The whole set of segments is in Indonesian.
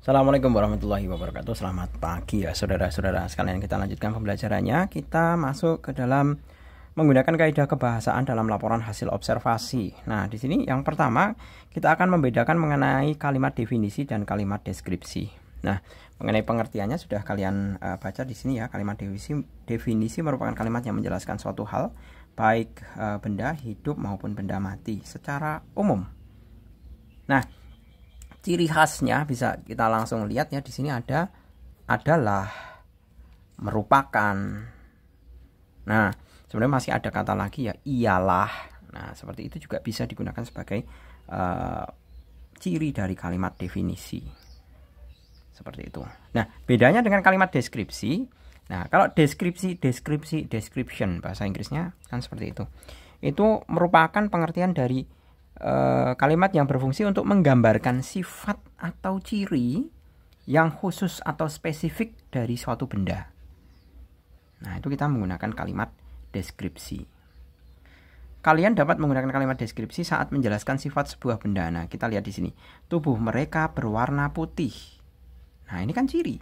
Assalamualaikum warahmatullahi wabarakatuh. Selamat pagi ya saudara-saudara sekalian. Kita lanjutkan pembelajarannya. Kita masuk ke dalam menggunakan kaidah kebahasaan dalam laporan hasil observasi. Nah, di sini yang pertama kita akan membedakan mengenai kalimat definisi dan kalimat deskripsi. Nah, mengenai pengertiannya sudah kalian baca di sini ya. Kalimat definisi merupakan kalimat yang menjelaskan suatu hal, baik benda hidup maupun benda mati secara umum. Nah, ciri khasnya bisa kita langsung lihat ya, di sini ada adalah, merupakan. Nah, sebenarnya masih ada kata lagi ya, ialah. Nah, seperti itu juga bisa digunakan sebagai ciri dari kalimat definisi. Seperti itu. Nah, bedanya dengan kalimat deskripsi. Nah, kalau description bahasa Inggrisnya kan seperti itu. Itu merupakan pengertian dari kalimat yang berfungsi untuk menggambarkan sifat atau ciri yang khusus atau spesifik dari suatu benda. Nah, itu kita menggunakan kalimat deskripsi. Kalian dapat menggunakan kalimat deskripsi saat menjelaskan sifat sebuah benda. Nah, kita lihat di sini. Tubuh mereka berwarna putih. Nah, ini kan ciri.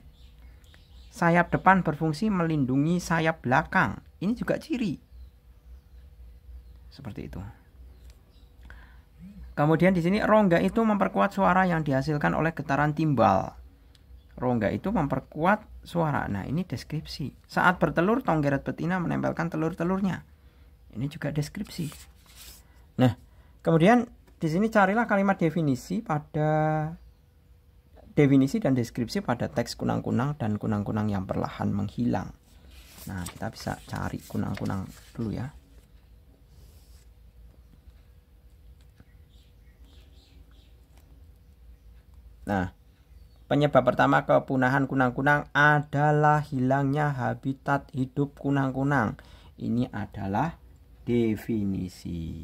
Sayap depan berfungsi melindungi sayap belakang. Ini juga ciri. Seperti itu. Kemudian di sini rongga itu memperkuat suara yang dihasilkan oleh getaran timbal. Rongga itu memperkuat suara. Nah, ini deskripsi. Saat bertelur, tonggeret betina menempelkan telur-telurnya. Ini juga deskripsi. Nah, kemudian di sini carilah kalimat definisi dan deskripsi pada teks kunang-kunang dan kunang-kunang yang perlahan menghilang. Nah, kita bisa cari kunang-kunang dulu ya. Nah, penyebab pertama kepunahan kunang-kunang adalah hilangnya habitat hidup kunang-kunang. Ini adalah definisi.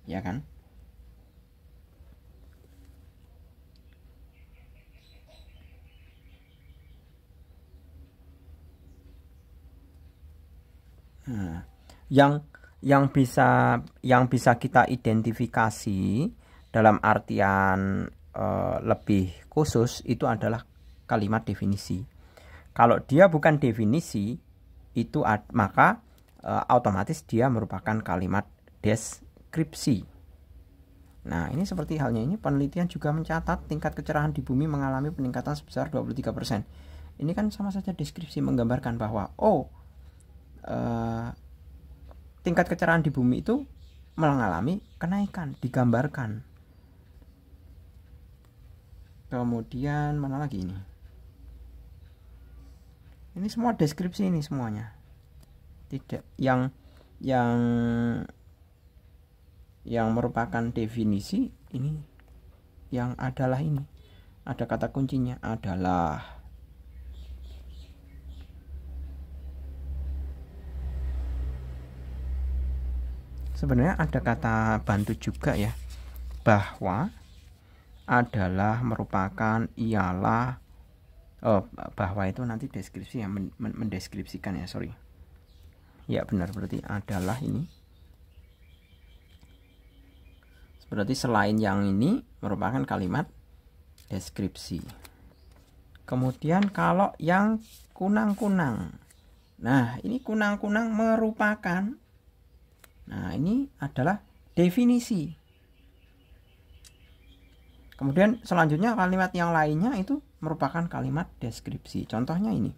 Ya kan? Nah, yang bisa kita identifikasi dalam artian lebih khusus itu adalah kalimat definisi. Kalau dia bukan definisi itu maka otomatis dia merupakan kalimat deskripsi. Nah, ini seperti halnya ini penelitian juga mencatat tingkat kecerahan di bumi mengalami peningkatan sebesar 23%. Ini kan sama saja deskripsi, menggambarkan bahwa tingkat kecerahan di bumi itu mengalami kenaikan, digambarkan. Kemudian mana lagi ini? Ini semua deskripsi, ini semuanya. Tidak yang merupakan definisi ini yang adalah ini. Ada kata kuncinya adalah. Sebenarnya ada kata bantu juga ya, bahwa adalah, merupakan, ialah, bahwa itu nanti deskripsi yang mendeskripsikan ya, sorry ya, benar, berarti adalah ini berarti selain yang ini merupakan kalimat deskripsi. Kemudian kalau yang kunang-kunang, nah ini kunang-kunang merupakan, nah ini adalah definisi. Kemudian selanjutnya kalimat yang lainnya itu merupakan kalimat deskripsi. Contohnya ini,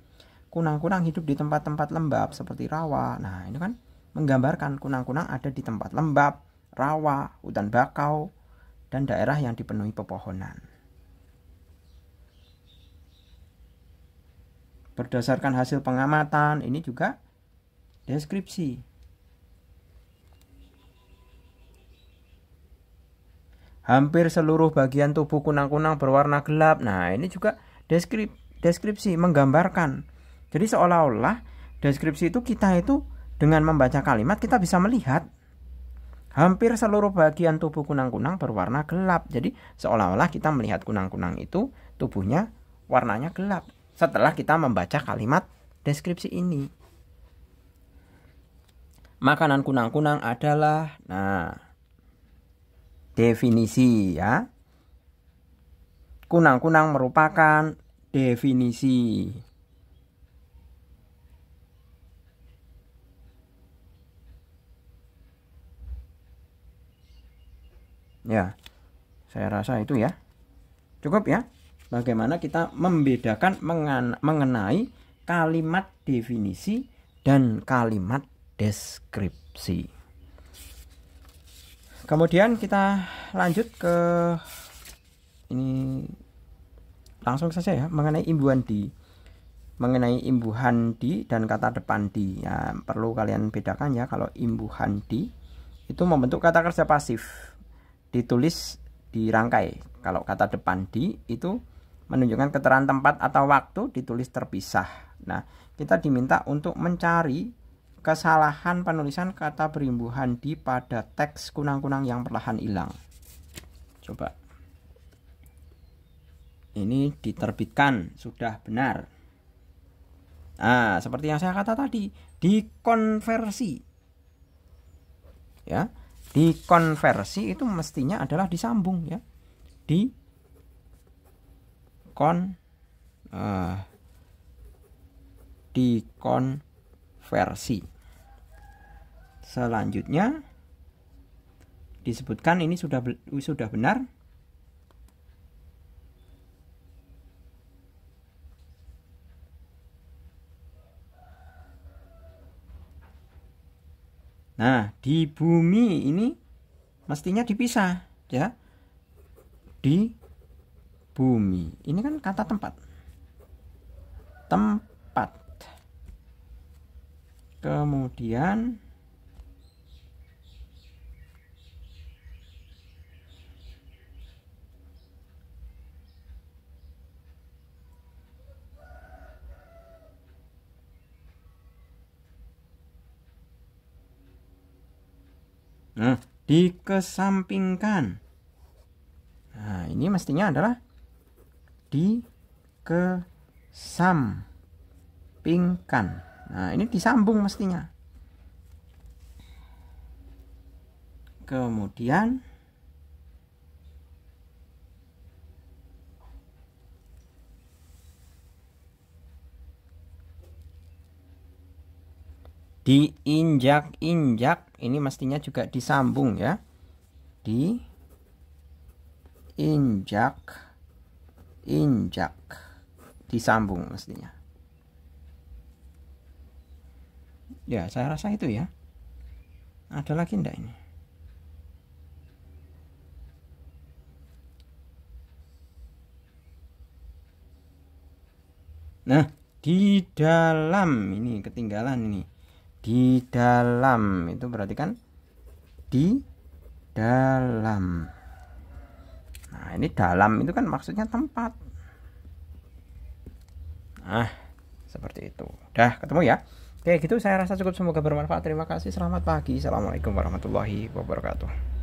kunang-kunang hidup di tempat-tempat lembab seperti rawa. Nah, ini kan menggambarkan kunang-kunang ada di tempat lembab, rawa, hutan bakau, dan daerah yang dipenuhi pepohonan. Berdasarkan hasil pengamatan, ini juga deskripsi. Hampir seluruh bagian tubuh kunang-kunang berwarna gelap. Nah, ini juga deskripsi, menggambarkan. Jadi seolah-olah deskripsi itu kita itu dengan membaca kalimat kita bisa melihat hampir seluruh bagian tubuh kunang-kunang berwarna gelap. Jadi seolah-olah kita melihat kunang-kunang itu tubuhnya warnanya gelap setelah kita membaca kalimat deskripsi ini. Makanan kunang-kunang adalah, nah, definisi ya. kunang-kunang merupakan definisi. Ya, saya rasa itu ya. Cukup ya. Bagaimana kita membedakan mengenai kalimat definisi dan kalimat deskripsi. Kemudian kita lanjut ke ini langsung saja ya, mengenai imbuhan di. Mengenai imbuhan di dan kata depan di. Ya, perlu kalian bedakan ya, kalau imbuhan di itu membentuk kata kerja pasif. Ditulis dirangkai. Kalau kata depan di itu menunjukkan keterangan tempat atau waktu, ditulis terpisah. Nah, kita diminta untuk mencari kesalahan penulisan kata berimbuhan di pada teks kunang-kunang yang perlahan hilang. Coba. Ini diterbitkan, sudah benar. Nah, seperti yang saya kata tadi, dikonversi. Ya. Dikonversi itu mestinya adalah disambung ya. Dikonversi. Selanjutnya disebutkan ini sudah benar. Nah, di bumi ini mestinya dipisah ya. Di bumi. Ini kan kata tempat. Tempat. Kemudian dikesampingkan. Nah, ini mestinya adalah dikesampingkan. Nah, ini disambung mestinya. Kemudian diinjak-injak, ini mestinya juga disambung ya. Diinjak, disambung mestinya. Ya, saya rasa itu ya. Ada lagi enggak ini? Nah, di dalam ini ketinggalan ini. Di dalam itu berarti kan di dalam. Nah, ini dalam itu kan maksudnya tempat. Nah, seperti itu. Udah ketemu ya. Oke, gitu saya rasa cukup, semoga bermanfaat. Terima kasih. Selamat pagi. Assalamualaikum warahmatullahi wabarakatuh.